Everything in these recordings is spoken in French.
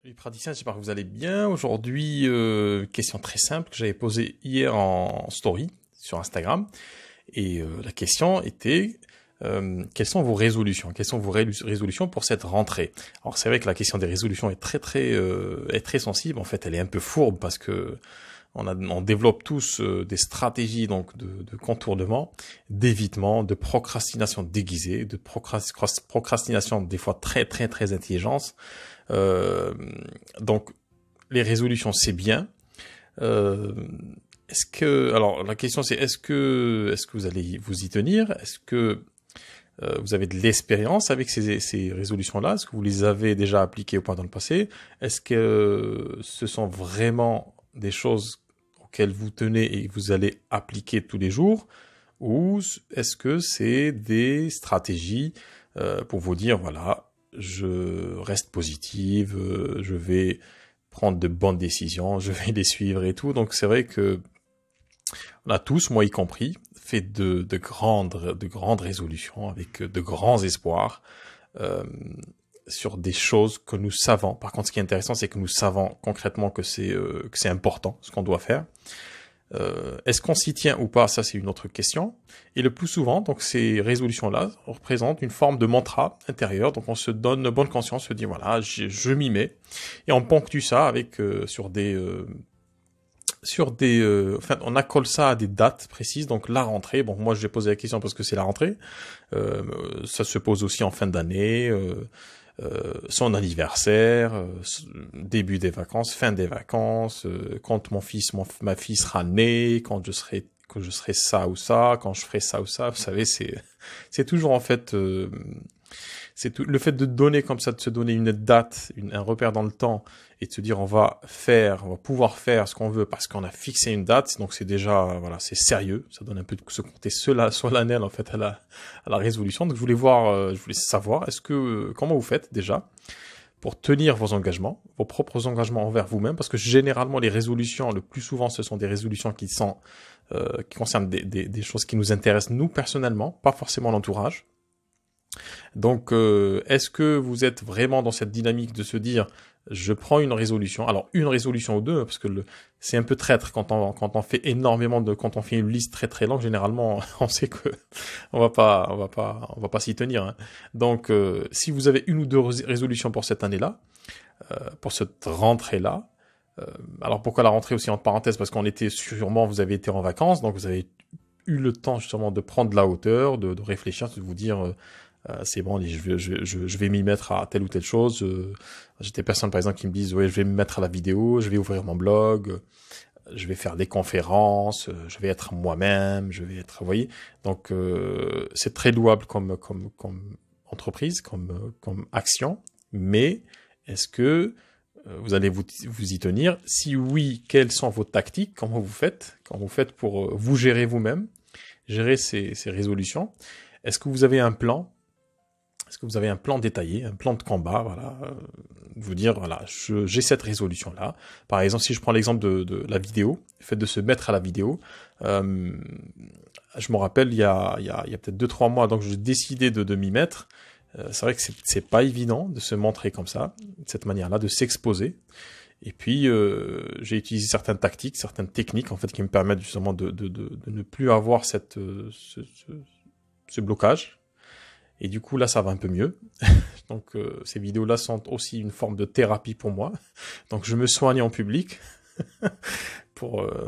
Les praticiens, j'espère que vous allez bien. Aujourd'hui, question très simple que j'avais posée hier en story sur Instagram. Et la question était, quelles sont vos résolutions? Quelles sont vos résolutions pour cette rentrée? Alors c'est vrai que la question des résolutions est très sensible. En fait, elle est un peu fourbe parce que on développe tous des stratégies donc de contournement, d'évitement, de procrastination déguisée, de procrastination des fois très intelligente. Euh, donc les résolutions c'est bien. Euh, alors la question c'est est-ce que vous allez vous y tenir? Est-ce que vous avez de l'expérience avec ces résolutions-là? Est-ce que vous les avez déjà appliquées au point dans le passé? Est-ce que ce sont vraiment des choses auxquelles vous tenez et que vous allez appliquer tous les jours? Ou est-ce que c'est des stratégies pour vous dire, voilà, je reste positive, je vais prendre de bonnes décisions, je vais les suivre et tout. Donc c'est vrai que on a tous, moi y compris, fait de grandes résolutions avec de grands espoirs euh, sur des choses que nous savons. Par contre, ce qui est intéressant, c'est que nous savons concrètement que c'est important, ce qu'on doit faire. Est-ce qu'on s'y tient ou pas? Ça, c'est une autre question. Et le plus souvent, donc ces résolutions-là représentent une forme de mantra intérieur. Donc, on se donne bonne conscience, se dit voilà, je m'y mets, et on ponctue ça avec enfin, on accole ça à des dates précises. Donc, la rentrée. Bon, moi, j'ai posé la question parce que c'est la rentrée. Ça se pose aussi en fin d'année. Son anniversaire, début des vacances, fin des vacances, quand ma fille sera née, quand je serai ça ou ça, quand je ferai ça ou ça. Vous savez, c'est toujours en fait, c'est tout, le fait de donner comme ça, de se donner une date, un repère dans le temps et de se dire on va pouvoir faire ce qu'on veut parce qu'on a fixé une date. Donc c'est déjà, voilà, c'est sérieux. Ça donne un peu de ce côté solennel en fait à la résolution. Donc je voulais savoir, comment vous faites déjà pour tenir vos engagements, vos propres engagements envers vous-même, parce que généralement les résolutions, le plus souvent, ce sont des résolutions qui concernent des choses qui nous intéressent nous personnellement, pas forcément l'entourage. Donc, est-ce que vous êtes vraiment dans cette dynamique de se dire, je prends une résolution, alors une résolution ou deux, parce que c'est un peu traître quand on fait quand on fait une liste très longue, généralement, on sait que on va pas s'y tenir, hein. Donc, si vous avez une ou deux résolutions pour cette année-là, pour cette rentrée-là, euh, alors pourquoi la rentrée aussi entre parenthèses? Parce vous avez été en vacances, donc vous avez eu le temps justement de prendre de la hauteur, de réfléchir, de vous dire c'est bon, je vais m'y mettre à telle ou telle chose. J'ai des personnes par exemple qui me disent ouais, je vais me mettre à la vidéo, je vais ouvrir mon blog, je vais faire des conférences, je vais être moi-même, vous voyez. Donc c'est très louable comme entreprise, comme action, mais est-ce que vous allez vous y tenir? Si oui, quelles sont vos tactiques? Comment vous faites pour vous gérer vous-même, gérer ces résolutions? Est-ce que vous avez un plan? Est-ce que vous avez un plan détaillé, un plan de combat, voilà, vous dire, voilà, j'ai cette résolution-là. Par exemple, si je prends l'exemple de la vidéo, le fait de se mettre à la vidéo, euh, je me rappelle, il y a peut-être 2-3 mois, donc j'ai décidé de m'y mettre. C'est vrai que c'est pas évident de se montrer comme ça, de cette manière-là, de s'exposer. Et puis, j'ai utilisé certaines tactiques, certaines techniques, en fait, qui me permettent justement de ne plus avoir ce blocage. Et du coup, là, ça va un peu mieux. Donc, ces vidéos-là sont aussi une forme de thérapie pour moi. Donc, je me soigne en public.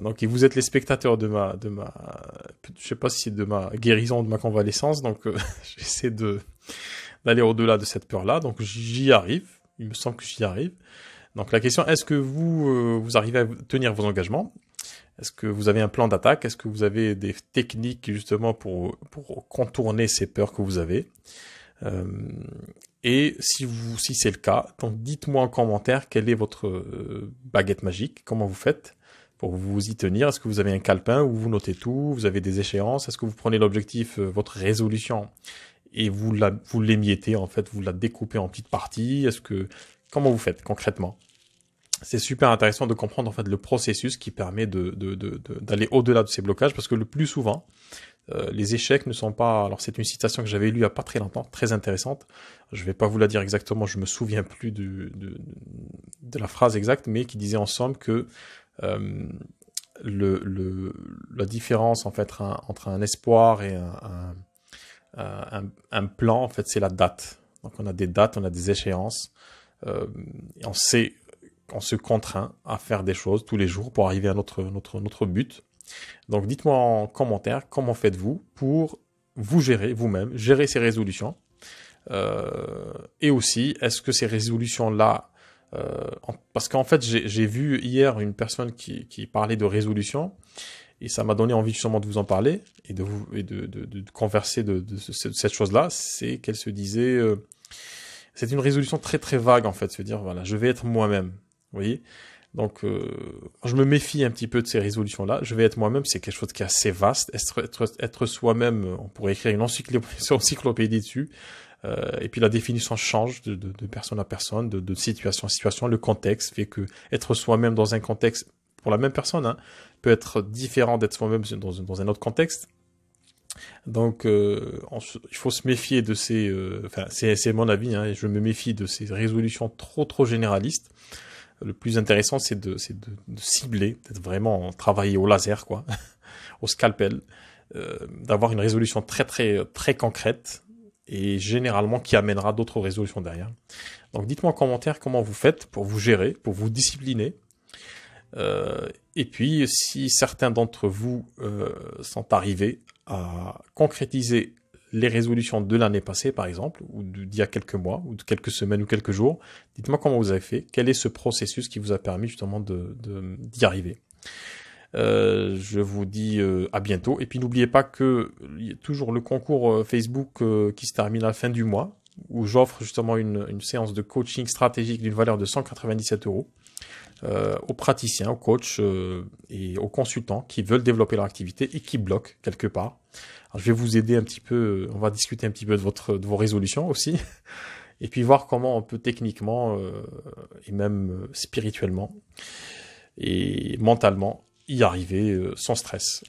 Donc, et vous êtes les spectateurs je sais pas si c'est de ma guérison, de ma convalescence. Donc, j'essaie d'aller au-delà de cette peur-là. Donc, j'y arrive. Il me semble que j'y arrive. Donc, la question, est-ce que vous arrivez à tenir vos engagements? Est-ce que vous avez un plan d'attaque? Est-ce que vous avez des techniques justement pour contourner ces peurs que vous avez? Euh, et si c'est le cas, donc dites-moi en commentaire quelle est votre baguette magique, comment vous faites pour vous y tenir. Est-ce que vous avez un calepin où vous notez tout? Vous avez des échéances? Est-ce que vous prenez l'objectif, votre résolution, et vous l'émiettez en fait, vous la découpez en petites parties? Comment vous faites concrètement? c'est super intéressant de comprendre en fait le processus qui permet d'aller au-delà de ces blocages, parce que le plus souvent, les échecs ne sont pas... Alors c'est une citation que j'avais lue il y a pas très longtemps, très intéressante. Je vais pas vous la dire exactement, je me souviens plus de la phrase exacte, mais qui disait en somme que euh, la différence en fait entre un espoir et un plan, en fait, c'est la date. Donc on a des dates, on a des échéances, et on se contraint à faire des choses tous les jours pour arriver à notre but. Donc dites-moi en commentaire comment faites-vous pour vous gérer vous-même, gérer ces résolutions. Et aussi, est-ce que ces résolutions-là, parce qu'en fait j'ai vu hier une personne qui parlait de résolutions, et ça m'a donné envie justement de vous en parler et de converser de cette chose-là. C'est qu'elle se disait, c'est une résolution très très vague en fait, se dire voilà, je vais être moi-même. Vous voyez? Donc, je me méfie un petit peu de ces résolutions-là. Je vais être moi-même, c'est quelque chose qui est assez vaste. Être soi-même, on pourrait écrire une encyclopédie dessus. Et puis la définition change de personne à personne, de situation à situation. Le contexte fait que être soi-même dans un contexte, pour la même personne, hein, peut être différent d'être soi-même dans un autre contexte. Donc, il faut se méfier de ces... Enfin, c'est mon avis, hein, et je me méfie de ces résolutions trop généralistes. Le plus intéressant, c'est de cibler, d'être vraiment travailler au laser, quoi, au scalpel, d'avoir une résolution très concrète et généralement qui amènera d'autres résolutions derrière. Donc, dites-moi en commentaire comment vous faites pour vous gérer, pour vous discipliner. Et puis, si certains d'entre vous sont arrivés à concrétiser les résolutions de l'année passée, par exemple, ou d'il y a quelques mois, ou de quelques semaines ou quelques jours, dites-moi comment vous avez fait, quel est ce processus qui vous a permis justement d'y arriver. Je vous dis à bientôt, et puis n'oubliez pas que il y a toujours le concours Facebook qui se termine à la fin du mois, où j'offre justement une séance de coaching stratégique d'une valeur de 197 € aux praticiens, aux coachs et aux consultants qui veulent développer leur activité et qui bloquent quelque part. Alors, je vais vous aider un petit peu, on va discuter un petit peu de vos résolutions aussi, et puis voir comment on peut techniquement et même spirituellement et mentalement y arriver sans stress.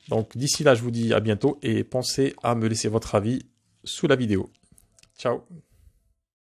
Donc d'ici là, je vous dis à bientôt et pensez à me laisser votre avis sous la vidéo. Ciao!